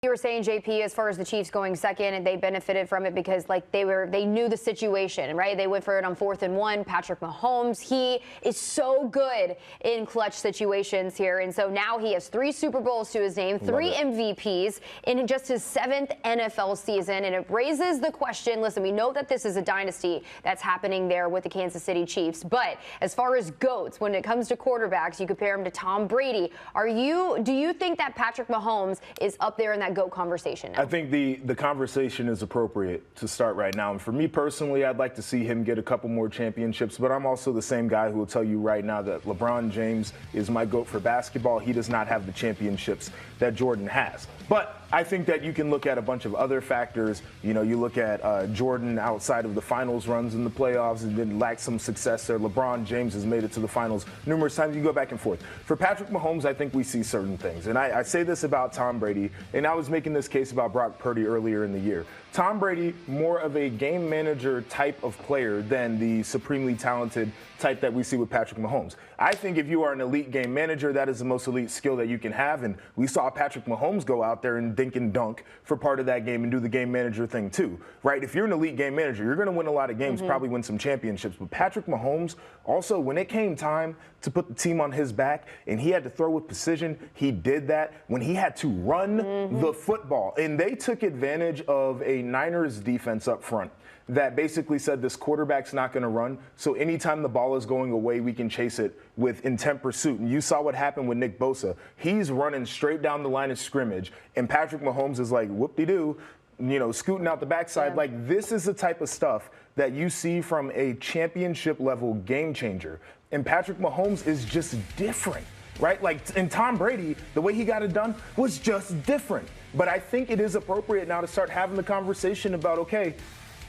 You were saying, JP, as far as the Chiefs going second, and they benefited from it because they knew the situation, right? They went for it on 4th and 1. Patrick Mahomes, he is so good in clutch situations here, and so now he has 3 Super Bowls to his name, 3 MVPs in just his 7th NFL season, and it raises the question. Listen, we know that this is a dynasty that's happening there with the Kansas City Chiefs, but as far as GOATs, when it comes to quarterbacks, you compare him to Tom Brady. Do you think that Patrick Mahomes is up there in that GOAT conversation now? I think the conversation is appropriate to start right now. And for me personally, I'd like to see him get a couple more championships, but I'm also the same guy who will tell you right now that LeBron James is my GOAT for basketball. He does not have the championships that Jordan has. But I think that you can look at a bunch of other factors. You know, you look at Jordan outside of the finals runs in the playoffs and then lacked some success there. LeBron James has made it to the finals numerous times. You go back and forth. For Patrick Mahomes, I think we see certain things. And I say this about Tom Brady, and I was making this case about Brock Purdy earlier in the year. Tom Brady, more of a game manager type of player than the supremely talented type that we see with Patrick Mahomes. I think if you are an elite game manager, that is the most elite skill that you can have. And we saw Patrick Mahomes go out there and dink and dunk for part of that game and do the game manager thing too, right? If you're an elite game manager, you're going to win a lot of games, probably win some championships. But Patrick Mahomes, also, when it came time to put the team on his back and he had to throw with precision, he did that. When he had to run the football, and they took advantage of a Niners defense up front that basically said this quarterback's not going to run, so anytime the ball is going away, we can chase it with intent pursuit. And you saw what happened with Nick Bosa. He's running straight down the line of scrimmage, and Patrick Mahomes is like, whoop-de-doo, you know, scooting out the backside. Like, this is the type of stuff that you see from a championship-level game changer. And Patrick Mahomes is just different, right? Like, and Tom Brady, the way he got it done was just different. But I think it is appropriate now to start having the conversation about, okay,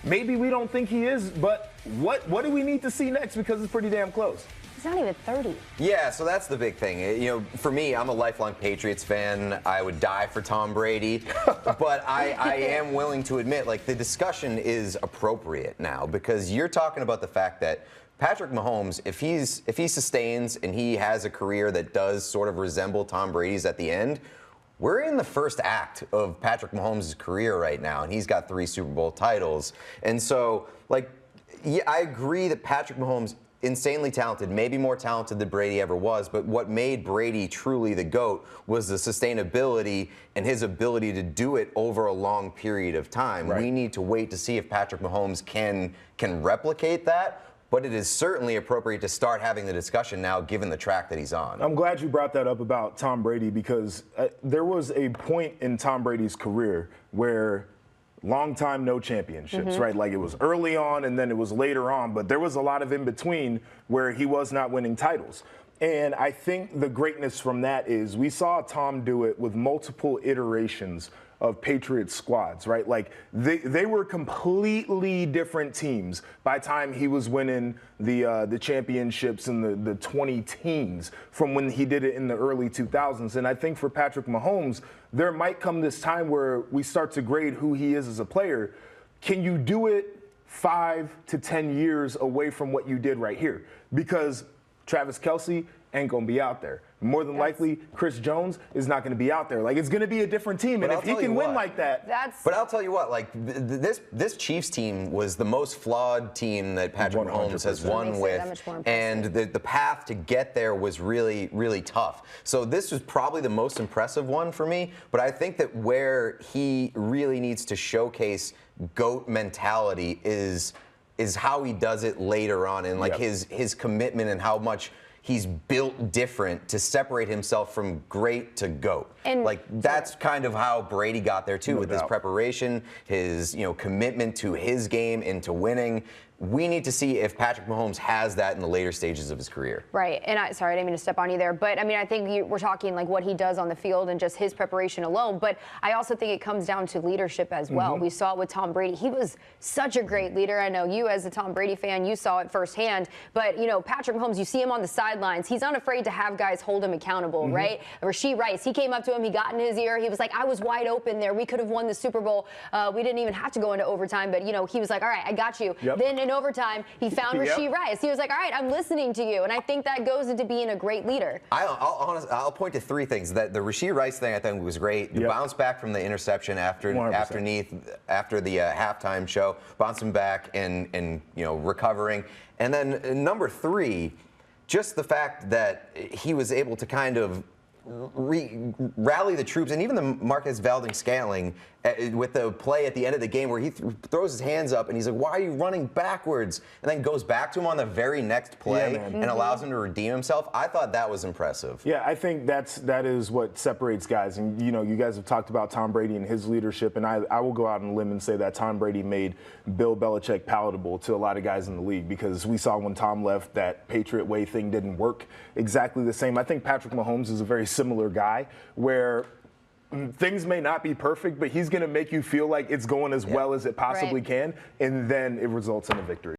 maybe we don't think he is, but what do we need to see next, because it's pretty damn close. He's not even 30. Yeah, so that's the big thing. You know, for me, I'm a lifelong Patriots fan. I would die for Tom Brady. But I am willing to admit, like, the discussion is appropriate now, because you're talking about the fact that Patrick Mahomes, if he sustains and he has a career that does sort of resemble Tom Brady's at the end, we're in the first act of Patrick Mahomes' career right now, and he's got 3 Super Bowl titles. And so, like, yeah, I agree that Patrick Mahomes, insanely talented, maybe more talented than Brady ever was, but what made Brady truly the GOAT was the sustainability and his ability to do it over a long period of time. Right. We need to wait to see if Patrick Mahomes can replicate that. But it is certainly appropriate to start having the discussion now, given the track that he's on. I'm glad you brought that up about Tom Brady, because there was a point in Tom Brady's career where long time no championships, right? Like, it was early on and then it was later on, but there was a lot of in between where he was not winning titles. And I think the greatness from that is we saw Tom do it with multiple iterations of Patriots squads, right? Like, they were completely different teams by the time he was winning the championships in the 20 teens from when he did it in the early 2000s. And I think for Patrick Mahomes, there might come this time where we start to grade who he is as a player. Can you do it 5 to 10 years away from what you did right here? Because Travis Kelce ain't going to be out there. More than likely, Chris Jones is not going to be out there. Like, it's going to be a different team. And if he can win like that. But I'll tell you what, like, this Chiefs team was the most flawed team that Patrick Mahomes has won with. And the path to get there was really, really tough. So this was probably the most impressive one for me. But I think that where he really needs to showcase GOAT mentality is how he does it later on, and like his commitment and how much he's built different to separate himself from great to GOAT. And like, that's kind of how Brady got there too, with his preparation, his commitment to his game and to winning. We need to see if Patrick Mahomes has that in the later stages of his career. Right. And sorry, I didn't mean to step on you there. But, I mean, I think we're talking like what he does on the field and just his preparation alone. But I also think it comes down to leadership as well. We saw it with Tom Brady. He was such a great leader. I know you, as a Tom Brady fan, you saw it firsthand. But, Patrick Mahomes, you see him on the sidelines. He's not afraid to have guys hold him accountable, right? Rashee Rice, he came up to to him. He got in his ear. He was like, I was wide open there. We could have won the Super Bowl. We didn't even have to go into overtime. But, he was like, all right, I got you. Yep. Then in overtime, he found Rashee Rice. He was like, all right, I'm listening to you. And I think that goes into being a great leader. I'll point to three things. That the Rashee Rice thing I think was great. The bounce back from the interception after the halftime show, bouncing back and recovering. And then number three, just the fact that he was able to kind of rally the troops, and even the Marquez Valdes-Scantling with the play at the end of the game where he throws his hands up and he's like, why are you running backwards? And then goes back to him on the very next play and allows him to redeem himself. I thought that was impressive. Yeah, I think that is what separates guys. And, you guys have talked about Tom Brady and his leadership, and I will go out on a limb and say that Tom Brady made Bill Belichick palatable to a lot of guys in the league, because we saw when Tom left that Patriot way thing didn't work exactly the same. I think Patrick Mahomes is a very similar guy where things may not be perfect, but he's going to make you feel like it's going as well as it possibly can, and then it results in a victory.